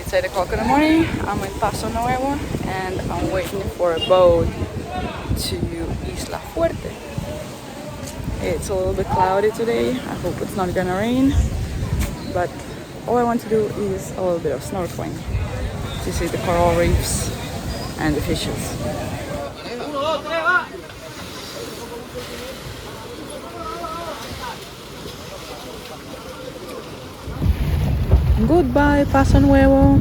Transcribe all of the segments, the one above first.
It's 8 o'clock in the morning. I'm in Paso, Nuevo, and I'm waiting for a boat to Isla Fuerte. It's a little bit cloudy today. I hope it's not gonna rain, but all I want to do is a little bit of snorkeling to see the coral reefs and the fishes. Goodbye, Paso Nuevo.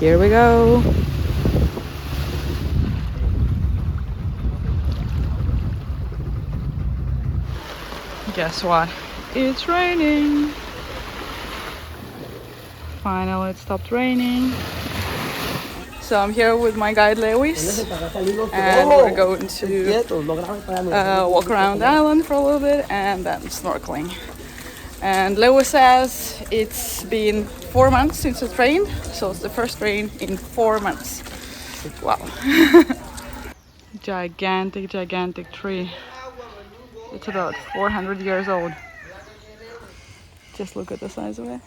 Here we go. Guess what? It's raining. Finally, it stopped raining. So I'm here with my guide Lewis, and we're going to walk around the island for a little bit and then snorkeling. And Lewis says it's been 4 months since it rained, so it's the first rain in 4 months. Wow. Gigantic tree. It's about 400 years old. Just look at the size of it.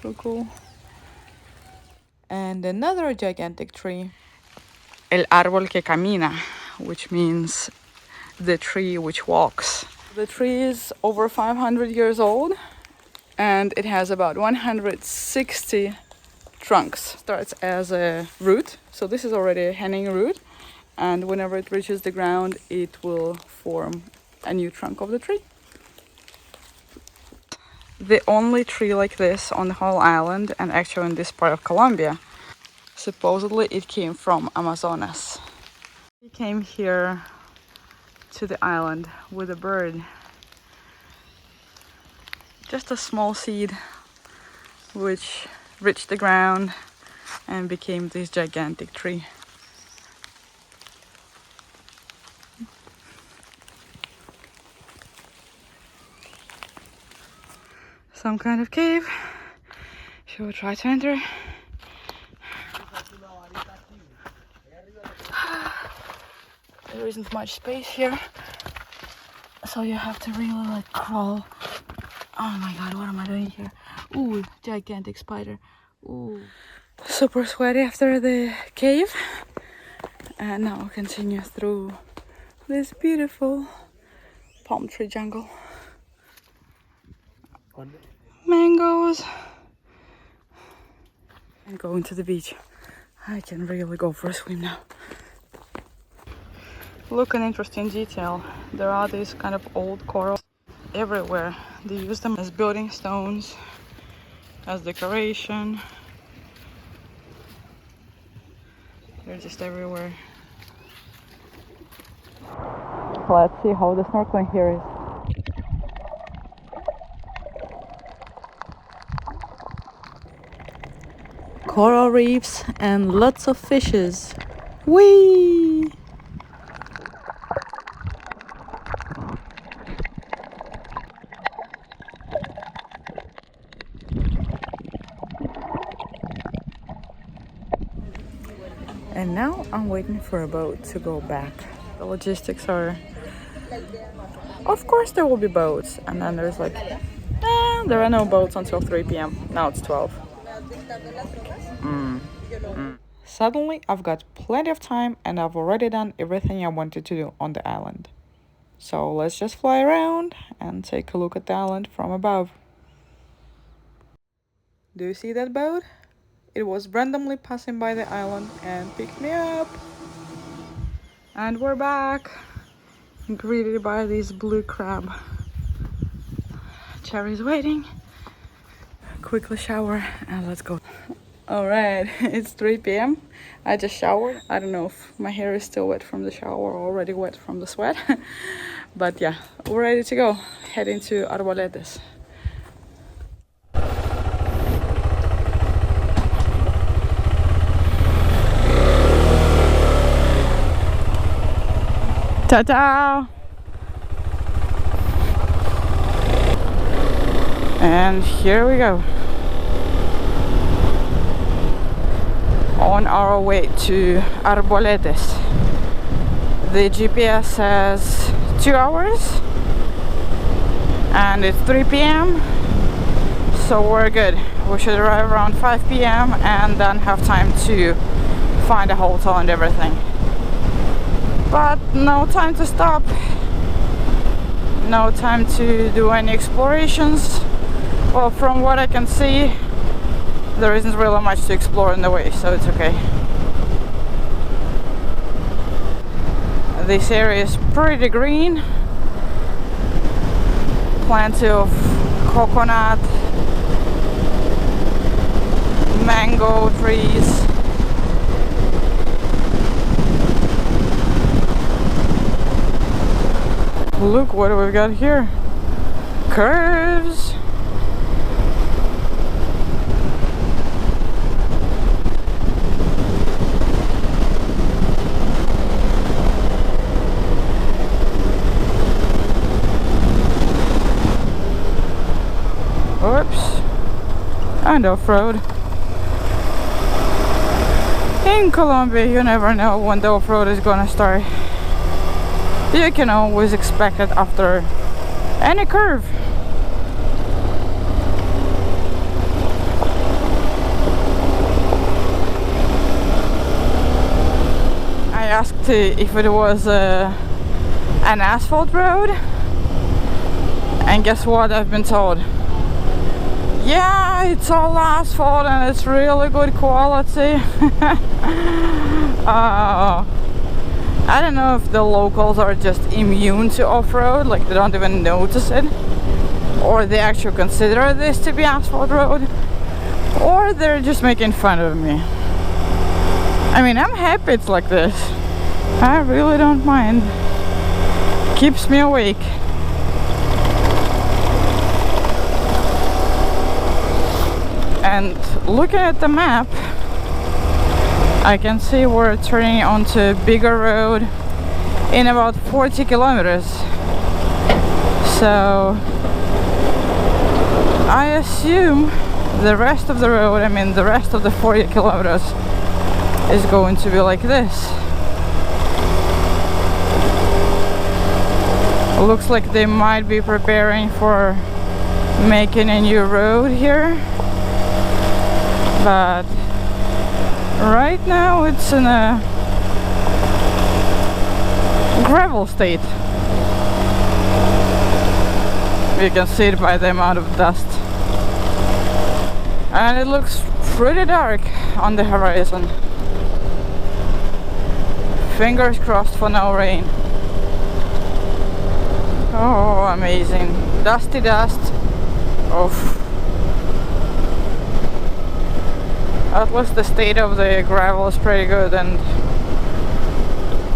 So cool. And another gigantic tree, el árbol que camina, which means the tree which walks. The tree is over 500 years old and it has about 160 trunks. Starts as a root, so this is already a hanging root, and whenever it reaches the ground it will form a new trunk of the tree. The only tree like this on the whole island, and actually in this part of Colombia. Supposedly it came from Amazonas. He came here to the island with a bird. Just a small seed which reached the ground and became this gigantic tree. Some kind of cave. Should we try to enter? There isn't much space here, so you have to really like crawl. Oh my god, what am I doing here? Ooh, gigantic spider. Ooh. Super sweaty after the cave. And now I'll continue through this beautiful palm tree jungle. Mangoes. And going to the beach. I can really go for a swim now. Look, an interesting detail. There are these kind of old corals everywhere. They use them as building stones, as decoration. They're just everywhere. Let's see how the snorkeling here is. Coral reefs and lots of fishes. Whee! And now I'm waiting for a boat to go back. The logistics are, of course there will be boats, and then there's like, there are no boats until 3 p.m. Now it's 12. Suddenly I've got plenty of time and I've already done everything I wanted to do on the island. So let's just fly around and take a look at the island from above. Do you see that boat? It was randomly passing by the island and picked me up. And we're back, greeted by this blue crab. Cherry's waiting. Quickly shower and let's go. Alright, it's 3 p.m. I just showered. I don't know if my hair is still wet from the shower or already wet from the sweat. But yeah, we're ready to go. Heading to Arboletes. Ta-ta! And here we go. On our way to Arboletes. The GPS says 2 hours and it's 3 p.m. so we're good. We should arrive around 5 p.m. and then have time to find a hotel and everything. But no time to stop. No time to do any explorations. Well, from what I can see, there isn't really much to explore in the way, so it's okay. This area is pretty green. Plenty of coconut, mango trees. Look what we've got here. Curves. Oops. And off-road. In Colombia, you never know when the off-road is gonna start. You can always expect it after any curve. I asked if it was an asphalt road, and guess what I've been told? Yeah, it's all asphalt and it's really good quality. I don't know if the locals are just immune to off-road, like they don't even notice it, or they actually consider this to be asphalt road, or they're just making fun of me. I mean, I'm happy it's like this. I really don't mind. Keeps me awake. And looking at the map, I can see we're turning onto a bigger road in about 40 kilometers. So I assume the rest of the road, I mean the rest of the 40 kilometers is going to be like this. Looks like they might be preparing for making a new road here. But right now it's in a gravel state. You can see it by the amount of dust. And it looks pretty dark on the horizon. Fingers crossed for no rain. Oh, amazing. Dusty dust. Oh. At least the state of the gravel is pretty good, and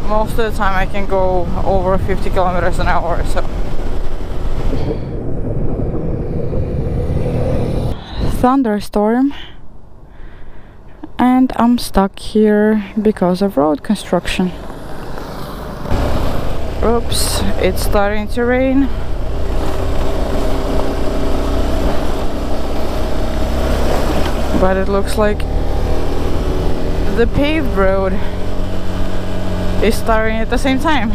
most of the time I can go over 50 kilometers an hour, so. Thunderstorm, and I'm stuck here because of road construction. Oops, it's starting to rain. But it looks like the paved road is starting at the same time.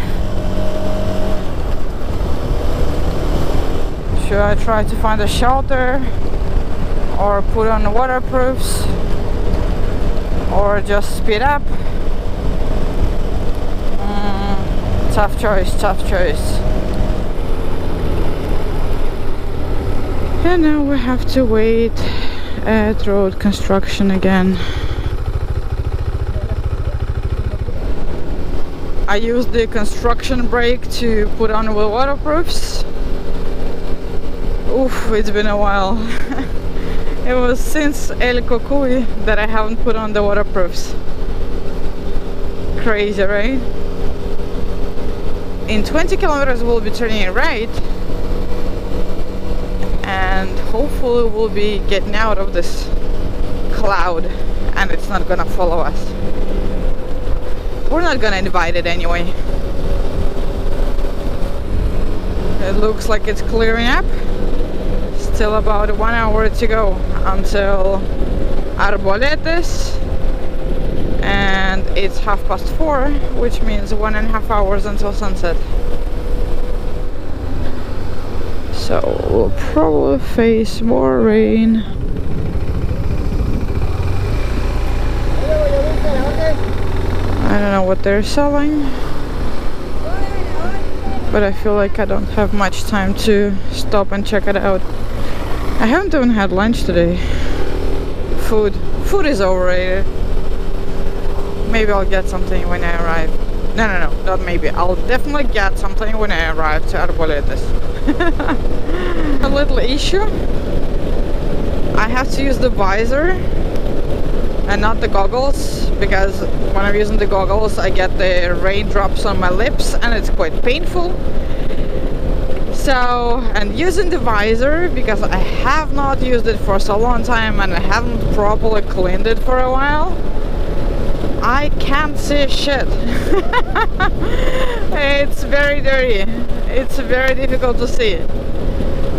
Should I try to find a shelter or put on waterproofs or just speed up? Tough choice, tough choice. And now we have to wait at road construction again. I used the construction brake to put on the waterproofs. Oof, it's been a while. It was since El Cocuy that I haven't put on the waterproofs. Crazy, right? In 20 kilometers we'll be turning right, and hopefully we'll be getting out of this cloud and it's not gonna follow us. We're not gonna invite it anyway. It looks like it's clearing up. Still about 1 hour to go until Arboletes, and it's 4:30, which means 1.5 hours until sunset. So we'll probably face more rain what they're selling, but I feel like I don't have much time to stop and check it out. I haven't even had lunch today. Food is overrated. Maybe I'll get something when I arrive. No, not maybe. I'll definitely get something when I arrive to Arboletes. A little issue. I have to use the visor and not the goggles, because when I'm using the goggles I get the raindrops on my lips and it's quite painful. So, and using the visor, because I have not used it for so long time and I haven't properly cleaned it for a while, I can't see shit. It's very dirty. It's very difficult to see.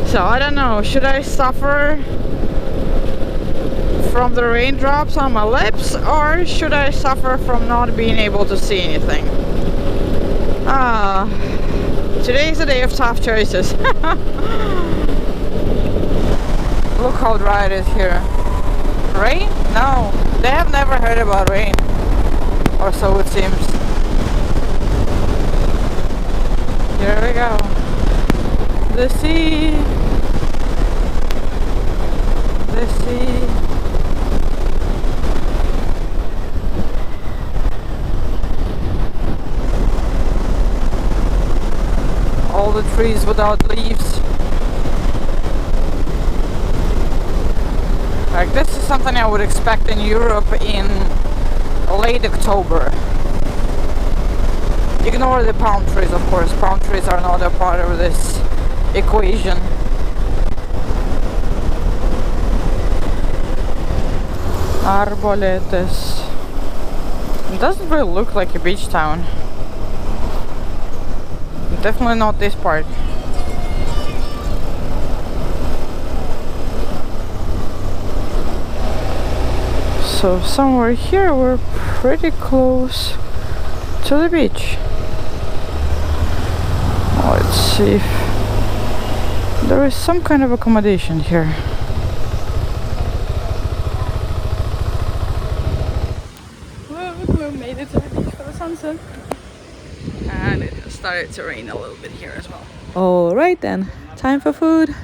So I don't know, should I suffer from the raindrops on my lips, or should I suffer from not being able to see anything? Today's a day of tough choices. Look how dry it is here. Rain? No, they have never heard about rain, or so it seems. Here we go. The sea. The sea. All the trees without leaves. Like, this is something I would expect in Europe in late October. Ignore the palm trees, of course. Palm trees are not a part of this equation. Arboletes. It doesn't really look like a beach town. Definitely not this part. So somewhere here we're pretty close to the beach. Let's see if there is some kind of accommodation here. We made it to the beach for the sunset. And it started to rain a little bit here as well. Alright then, time for food.